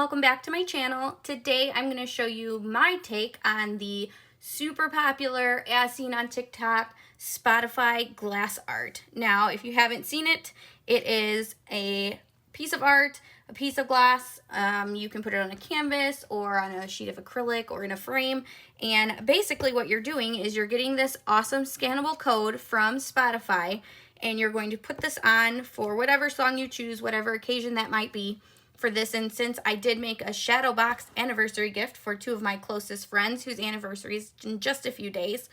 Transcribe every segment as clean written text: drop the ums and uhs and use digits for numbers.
welcome back to my channel. Today I'm going to show you my take on the super popular, as seen on TikTok, Spotify Glassart. Now, if you haven't seen it, it is a piece of art, a piece of glass. You can put it on a canvas or on a sheet of acrylic or in a frame. And basically what you're doing is you're getting this awesome scannable code from Spotify, and you're going to put this on for whatever song you choose, whatever occasion that might be. For this instance, I did make a Shadowbox anniversary gift for two of my closest friends whose anniversary is in just a few days.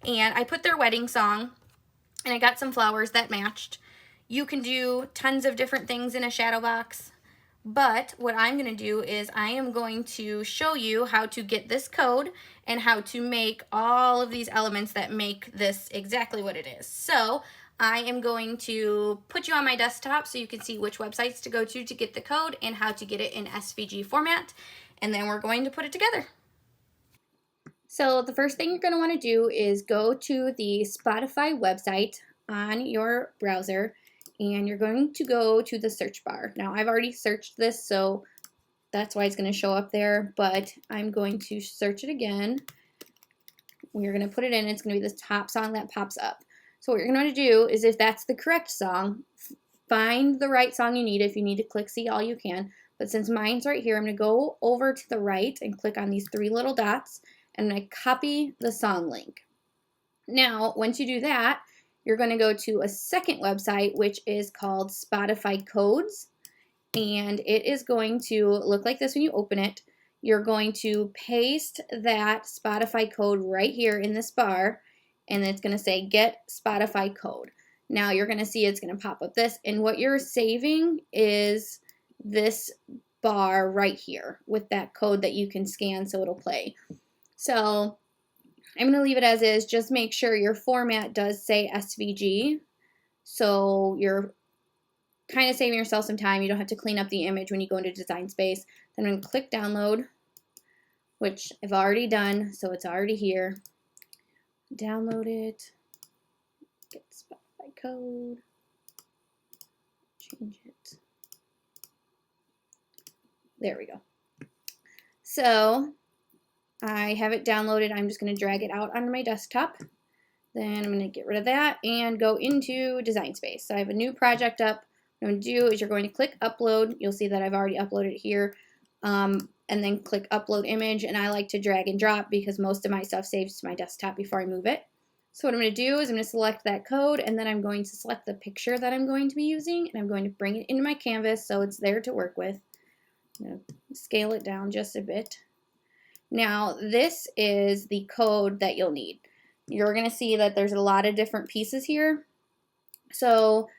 And I put their wedding song, and I got some flowers that matched. You can do tons of different things in a Shadowbox, but what I'm going to do is I am going to show you how to get this code and how to make all of these elements that make this exactly what it is. So I am going to put you on my desktop so you can see which websites to go to get the code and how to get it in SVG format, and then we're going to put it together. So the first thing you're going to want to do is go to the Spotify website on your browser, and you're going to go to the search bar. Now, I've already searched this, so that's why it's going to show up there, but I'm going to search it again. We're going to put it in. It's going to be the top song that pops up. So what you're going to do is, if that's the correct song, find the right song you need. If you need to click see all, you can. But since mine's right here, I'm going to go over to the right and click on these three little dots, and I'm going to copy the song link. Now, once you do that, you're going to go to a second website, which is called Spotify Codes, and it is going to look like this when you open it. You're going to paste that Spotify code right here in this bar, and it's going to say get Spotify code. Now you're going to see it's going to pop up this, and what you're saving is this bar right here with that code that you can scan so it'll play. So I'm going to leave it as is. Just make sure your format does say SVG, so you're kind of saving yourself some time. You don't have to clean up the image when you go into Design Space. Then I'm going to click download, which I've already done, so it's already here. Download it, get Spotify code, change it. There we go. So I have it downloaded. I'm just going to drag it out onto my desktop. Then I'm going to get rid of that and go into Design Space. So I have a new project up. What I'm going to do is you're going to click upload. You'll see that I've already uploaded it here. And then click upload image, and I like to drag and drop because most of my stuff saves to my desktop before I move it. So what I'm going to do is I'm going to select that code, and then I'm going to select the picture that I'm going to be using, and I'm going to bring it into my canvas so it's there to work with. I'm going to scale it down just a bit. Now this is the code that you'll need. You're going to see that there's a lot of different pieces here. So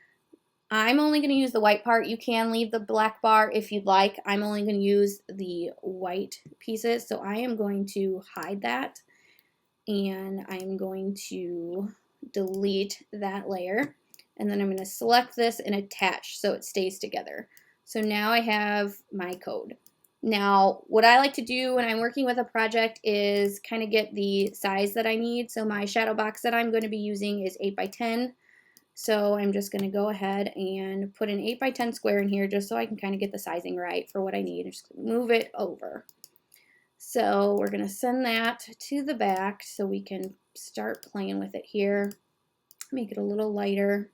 I'm only going to use the white part. You can leave the black bar if you'd like. I'm only going to use the white pieces. So I am going to hide that, and I'm going to delete that layer. And then I'm going to select this and attach so it stays together. So now I have my code. Now, what I like to do when I'm working with a project is kind of get the size that I need. So my shadow box that I'm going to be using is 8 by 10. So I'm just going to go ahead and put an 8 by 10 square in here just so I can kind of get the sizing right for what I need. I'm just going to move it over. So we're going to send that to the back so we can start playing with it here. Make it a little lighter.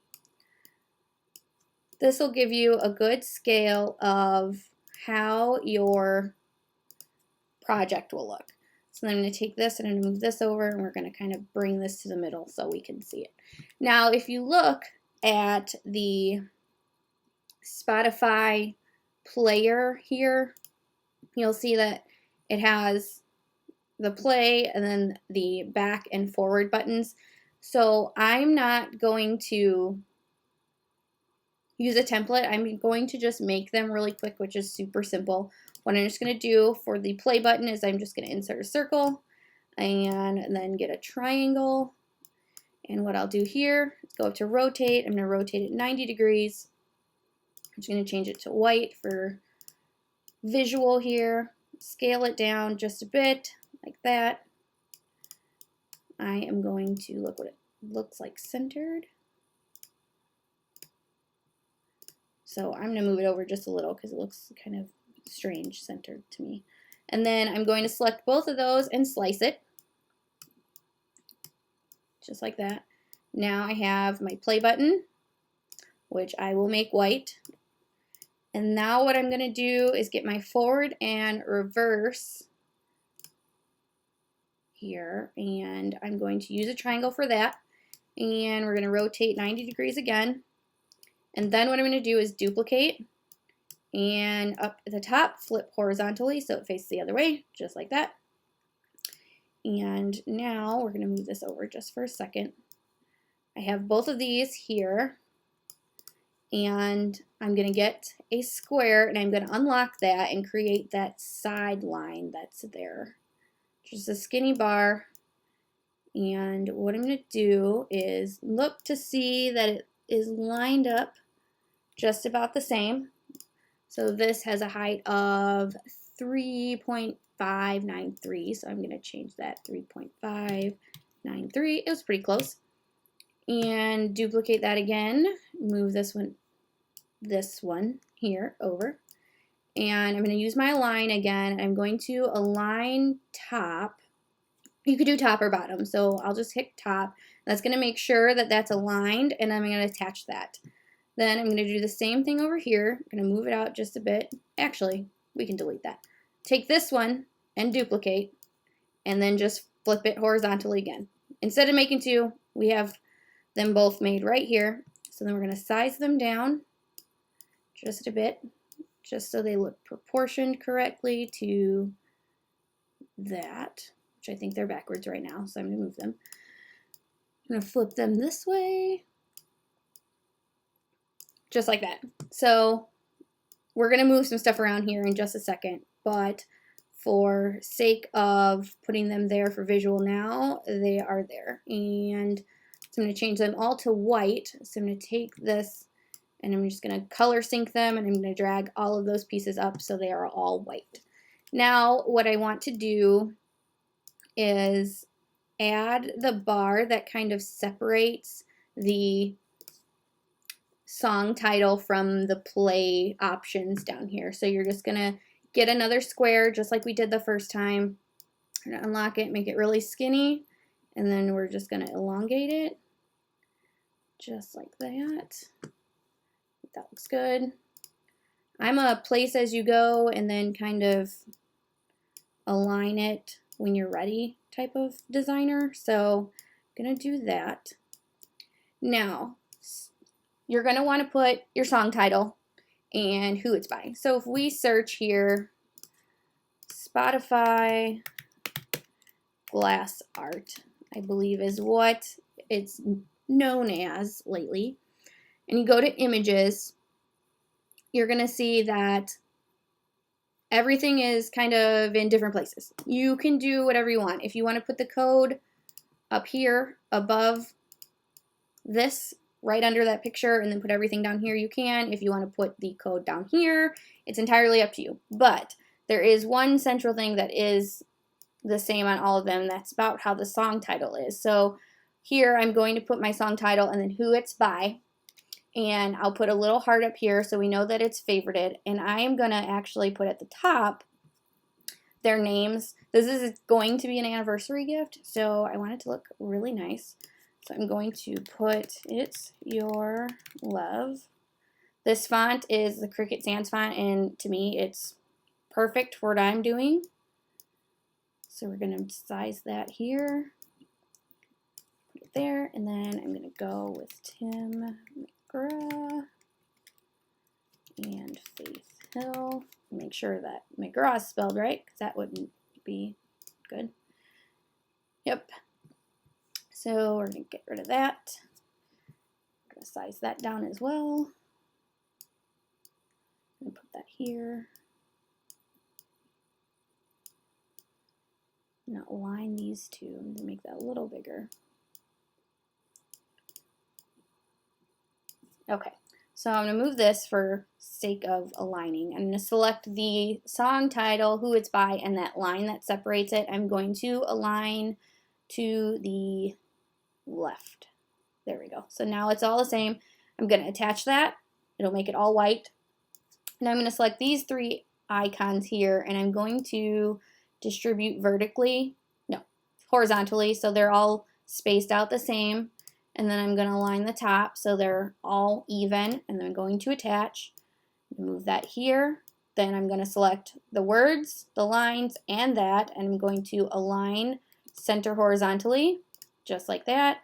This will give you a good scale of how your project will look. So then I'm going to take this and I'm going to move this over, and we're going to kind of bring this to the middle so we can see it. Now, if you look at the Spotify player here, you'll see that it has the play and then the back and forward buttons. So I'm not going to use a template. I'm going to just make them really quick, which is super simple. What I'm just going to do for the play button is I'm just going to insert a circle and then get a triangle. And what I'll do here is go up to rotate. I'm going to rotate it 90 degrees. I'm just going to change it to white for visual here. Scale it down just a bit like that. I am going to look what it looks like centered. So I'm going to move it over just a little because it looks kind of strange centered to me. And then I'm going to select both of those and slice it. Just like that. Now I have my play button, which I will make white. And now what I'm going to do is get my forward and reverse here. And I'm going to use a triangle for that. And we're going to rotate 90 degrees again. And then what I'm going to do is duplicate. And up at the top, flip horizontally so it faces the other way, just like that. And now we're going to move this over just for a second. I have both of these here. And I'm going to get a square and I'm going to unlock that and create that side line that's there. Just a skinny bar. And what I'm going to do is look to see that it is lined up just about the same. So this has a height of 3.593, so I'm going to change that 3.593. It was pretty close. And duplicate that again. Move this one here over. And I'm going to use my align again. I'm going to align top. You could do top or bottom, so I'll just hit top. That's going to make sure that that's aligned, and I'm going to attach that. Then I'm going to do the same thing over here. I'm going to move it out just a bit. Actually, we can delete that. Take this one and duplicate, and then just flip it horizontally again. Instead of making two, we have them both made right here. So then we're going to size them down just a bit, just so they look proportioned correctly to that, which I think they're backwards right now, so I'm going to move them. I'm going to flip them this way. Just like that. So we're going to move some stuff around here in just a second, but for sake of putting them there for visual now, they are there. And so I'm going to change them all to white. So I'm going to take this and I'm just going to color sync them, and I'm going to drag all of those pieces up so they are all white. Now what I want to do is add the bar that kind of separates the song title from the play options down here. So you're just going to get another square just like we did the first time. We're going to unlock it, make it really skinny, and then we're just going to elongate it just like that. That looks good. I'm a place as you go and then kind of align it when you're ready type of designer. So I'm going to do that. Now, you're going to want to put your song title and who it's by. So if we search here, Spotify Glassart, I believe is what it's known as lately, and you go to images, you're going to see that everything is kind of in different places. You can do whatever you want. If you want to put the code up here above this, right under that picture, and then put everything down here, you can. If you want to put the code down here, it's entirely up to you. But there is one central thing that is the same on all of them. That's about how the song title is. So here I'm going to put my song title and then who it's by. And I'll put a little heart up here so we know that it's favorited. And I am going to actually put at the top their names. This is going to be an anniversary gift, so I want it to look really nice. So I'm going to put It's Your Love. This font is the Cricut Sans font, and to me it's perfect for what I'm doing. So we're going to size that here. Put it there, and then I'm going to go with Tim McGraw and Faith Hill. Make sure that McGraw is spelled right, because that wouldn't be good. Yep. So we're going to get rid of that. I'm going to size that down as well. I'm going to put that here. Now align these two. I'm going to make that a little bigger. Okay, so I'm going to move this for sake of aligning. I'm going to select the song title, who it's by, and that line that separates it. I'm going to align to the left. There we go. So now it's all the same. I'm going to attach that. It'll make it all white. Now I'm going to select these three icons here, and I'm going to distribute horizontally, so they're all spaced out the same. And then I'm going to align the top so they're all even, and then I'm going to attach. Move that here. Then I'm going to select the words, the lines, and that, and I'm going to align center horizontally, just like that.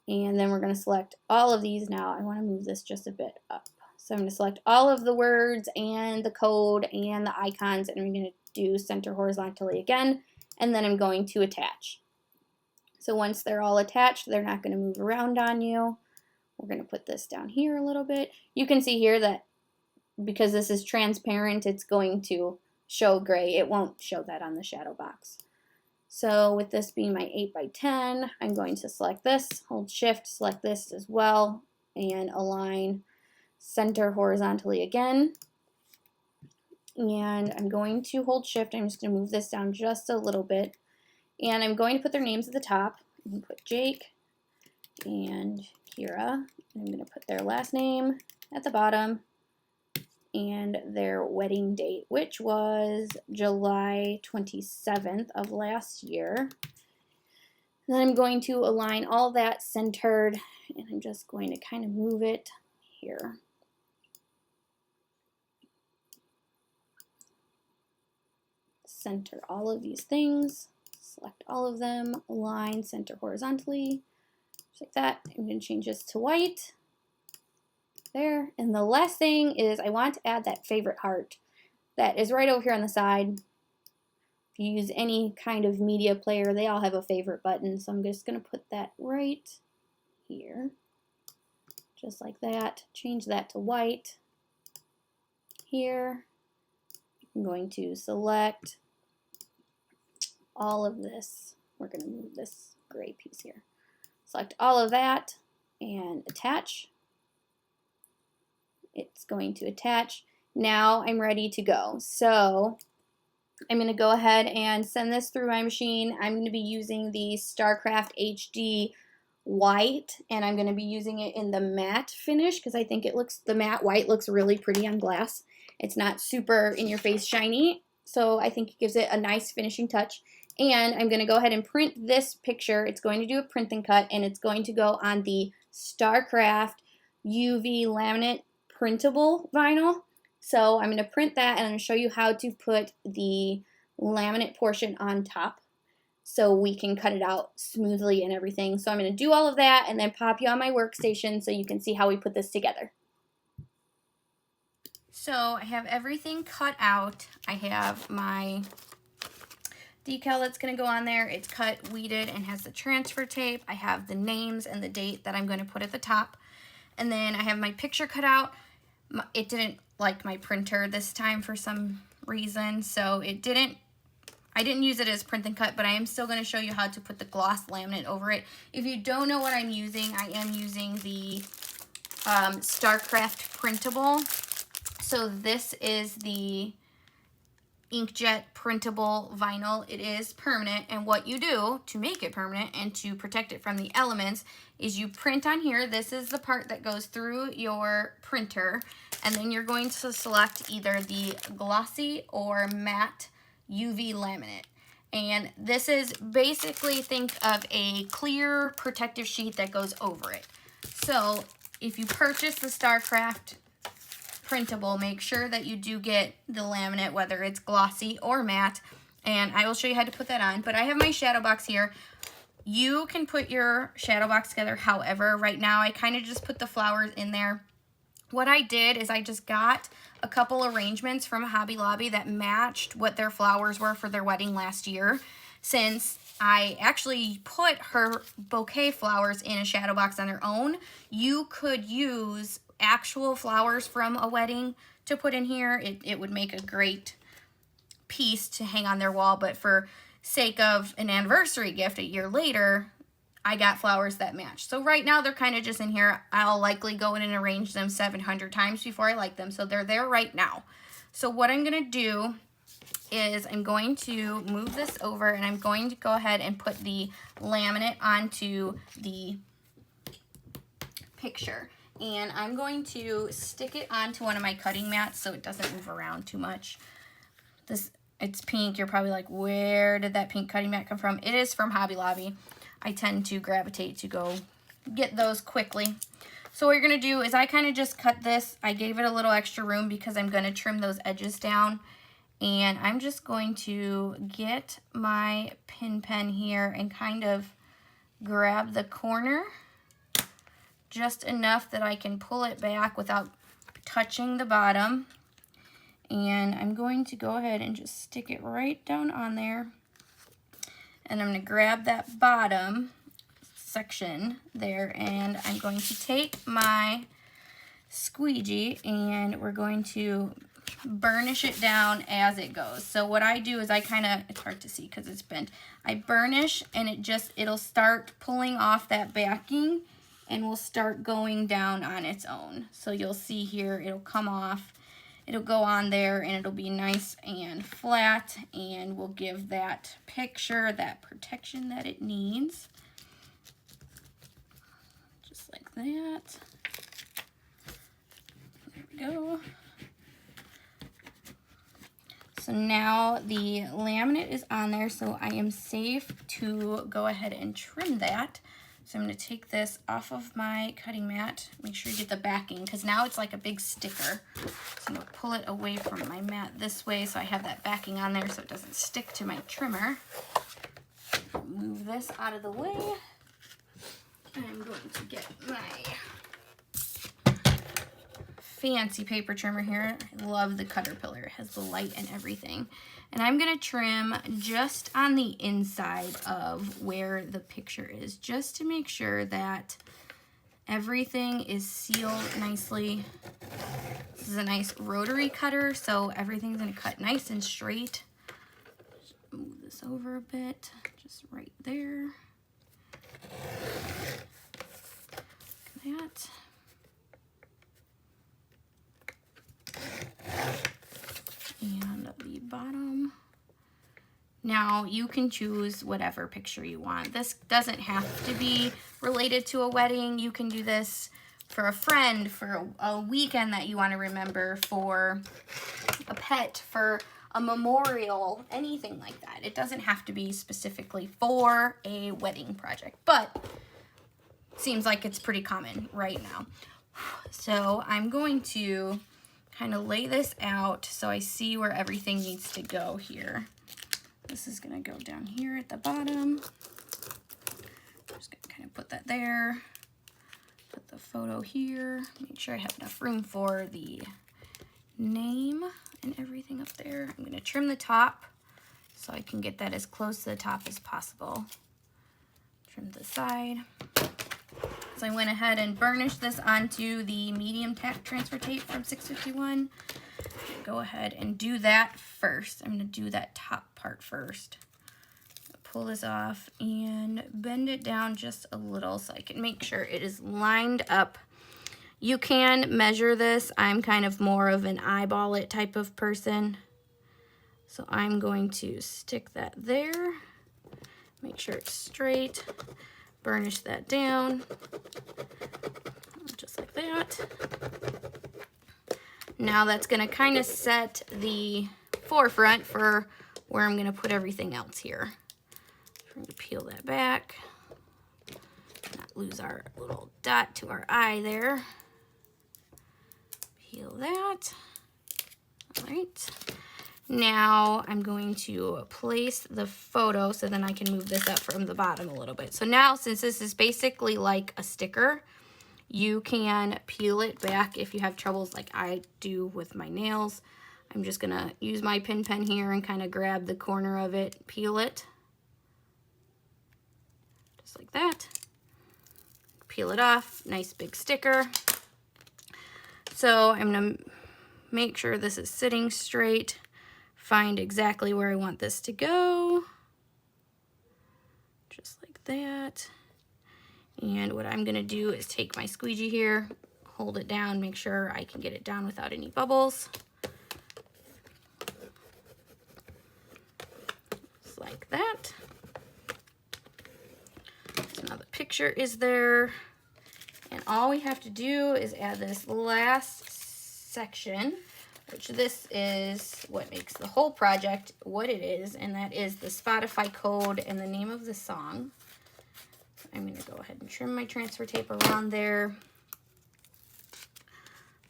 And then we're going to select all of these. Now I want to move this just a bit up. So I'm going to select all of the words and the code and the icons, and I'm going to do center horizontally again, and then I'm going to attach. So once they're all attached, they're not going to move around on you. We're going to put this down here a little bit. You can see here that because this is transparent, it's going to show gray. It won't show that on the shadow box. So with this being my 8x10, I'm going to select this, hold shift, select this as well, and align center horizontally again. And I'm going to hold shift. I'm just going to move this down just a little bit. And I'm going to put their names at the top. I'm going to put Jake and Kira. I'm going to put their last name at the bottom and their wedding date, which was July 27th of last year. Then I'm going to align all that centered, and I'm just going to kind of move it here. Center all of these things, select all of them, align, center horizontally, just like that. I'm going to change this to white. There. And the last thing is I want to add that favorite heart that is right over here on the side. If you use any kind of media player, they all have a favorite button. So I'm just going to put that right here, just like that. Change that to white. Here, I'm going to select all of this. We're going to move this gray piece here. Select all of that and attach. It's going to attach. Now I'm ready to go. So I'm going to go ahead and send this through my machine. I'm going to be using the Starcraft HD white, and I'm going to be using it in the matte finish because I think the matte white looks really pretty on glass. It's not super in your face shiny, so I think it gives it a nice finishing touch. And I'm going to go ahead and print this picture. It's going to do a print and cut, and it's going to go on the Starcraft UV Laminate Printable vinyl. So I'm going to print that, and I'm going to show you how to put the laminate portion on top so we can cut it out smoothly and everything. So I'm going to do all of that and then pop you on my workstation so you can see how we put this together. So I have everything cut out. I have my decal that's going to go on there. It's cut, weeded, and has the transfer tape. I have the names and the date that I'm going to put at the top. And then I have my picture cut out. It didn't like my printer this time for some reason, so I didn't use it as print and cut, but I am still going to show you how to put the gloss laminate over it. If you don't know what I'm using, I am using the Starcraft Printable. So this is the inkjet printable vinyl. It is permanent, and what you do to make it permanent and to protect it from the elements is you print on here. This is the part that goes through your printer, and then you're going to select either the glossy or matte UV laminate. And this is basically, think of a clear protective sheet that goes over it. So if you purchase the Starcraft Printable, make sure that you do get the laminate, whether it's glossy or matte, and I will show you how to put that on. But I have my shadow box here. You can put your shadow box together however. Right now I kind of just put the flowers in there. What I did is I just got a couple arrangements from Hobby Lobby that matched what their flowers were for their wedding last year. Since I actually put her bouquet flowers in a shadow box on their own, you could use actual flowers from a wedding to put in here. It would make a great piece to hang on their wall, but for sake of an anniversary gift a year later, I got flowers that match. So right now they're kind of just in here. I'll likely go in and arrange them 700 times before I like them, so they're there right now. So what I'm going to do is I'm going to move this over, and I'm going to go ahead and put the laminate onto the picture. and I'm going to stick it onto one of my cutting mats so it doesn't move around too much. It's pink. You're probably like, where did that pink cutting mat come from? It is from Hobby Lobby. I tend to gravitate to go get those quickly. So what you're going to do is I kind of just cut this. I gave it a little extra room because I'm going to trim those edges down. And I'm just going to get my pin pen here and kind of grab the corner just enough that I can pull it back without touching the bottom. And I'm going to go ahead and just stick it right down on there. And I'm going to grab that bottom section there, and I'm going to take my squeegee and we're going to burnish it down as it goes. So what I do is I kind of, it's hard to see because it's bent, I burnish and it'll start pulling off that backing and will start going down on its own. So you'll see here it'll come off, it'll go on there, and it'll be nice and flat, and will give that picture that protection that it needs. Just like that. There we go. So now the laminate is on there, so I am safe to go ahead and trim that. So I'm going to take this off of my cutting mat. Make sure you get the backing, because now it's like a big sticker. So I'm going to pull it away from my mat this way so I have that backing on there so it doesn't stick to my trimmer. Move this out of the way. I'm going to get my fancy paper trimmer here. I love the Caterpillar. It has the light and everything. And I'm going to trim just on the inside of where the picture is, just to make sure that everything is sealed nicely. This is a nice rotary cutter, so everything's going to cut nice and straight. Just move this over a bit, just right there. Like that. And the bottom. Now you can choose whatever picture you want. This doesn't have to be related to a wedding. You can do this for a friend, for a weekend that you want to remember, for a pet, for a memorial, anything like that. It doesn't have to be specifically for a wedding project, but it seems like it's pretty common right now. So I'm going to kind of lay this out so I see where everything needs to go here. This is going to go down here at the bottom. I'm just going to kind of put that there. Put the photo here. Make sure I have enough room for the name and everything up there. I'm going to trim the top so I can get that as close to the top as possible. Trim the side. So I went ahead and burnished this onto the medium tack transfer tape from 651. Go ahead and do that first. I'm going to do that top part first. Pull this off and bend it down just a little so I can make sure it is lined up. You can measure this. I'm kind of more of an eyeball it type of person. So I'm going to stick that there. Make sure it's straight. Burnish that down, just like that. Now that's going to kind of set the forefront for where I'm going to put everything else here. So we're going to peel that back, not lose our little dot to our eye there. Peel that. All right. Now I'm going to place the photo so then I can move this up from the bottom a little bit. So now, since this is basically like a sticker, you can peel it back if you have troubles like I do with my nails. I'm just going to use my pin pen here and kind of grab the corner of it, peel it, just like that. Peel it off, nice big sticker. So I'm going to make sure this is sitting straight. Find exactly where I want this to go, just like that. And what I'm gonna do is take my squeegee here, hold it down, make sure I can get it down without any bubbles. Just like that. So now the picture is there. And all we have to do is add this last section, which this is what makes the whole project what it is, and that is the Spotify code and the name of the song. So I'm going to go ahead and trim my transfer tape around there.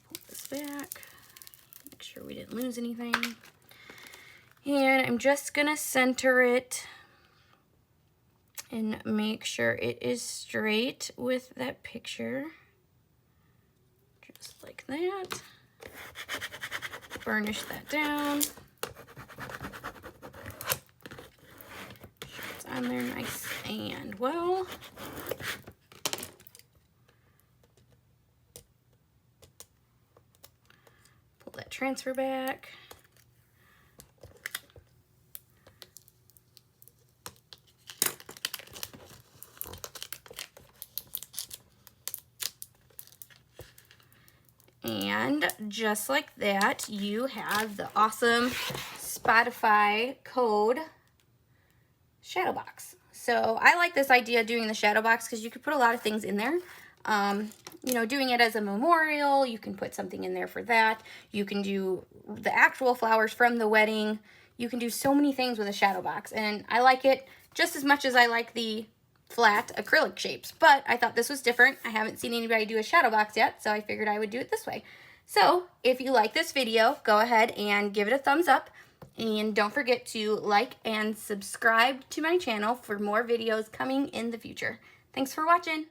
Pull this back. Make sure we didn't lose anything. And I'm just going to center it and make sure it is straight with that picture. Just like that. Burnish that down. Make sure it's on there nice and well. Pull that transfer back. And just like that, you have the awesome Spotify code Shadowbox. So I like this idea of doing the Shadowbox because you could put a lot of things in there. You know, doing it as a memorial, you can put something in there for that. You can do the actual flowers from the wedding. You can do so many things with a Shadowbox, and I like it just as much as I like the flat acrylic shapes, but I thought this was different. I haven't seen anybody do a Shadowbox yet, so I figured I would do it this way. So if you like this video, go ahead and give it a thumbs up, and don't forget to like and subscribe to my channel for more videos coming in the future. Thanks for watching.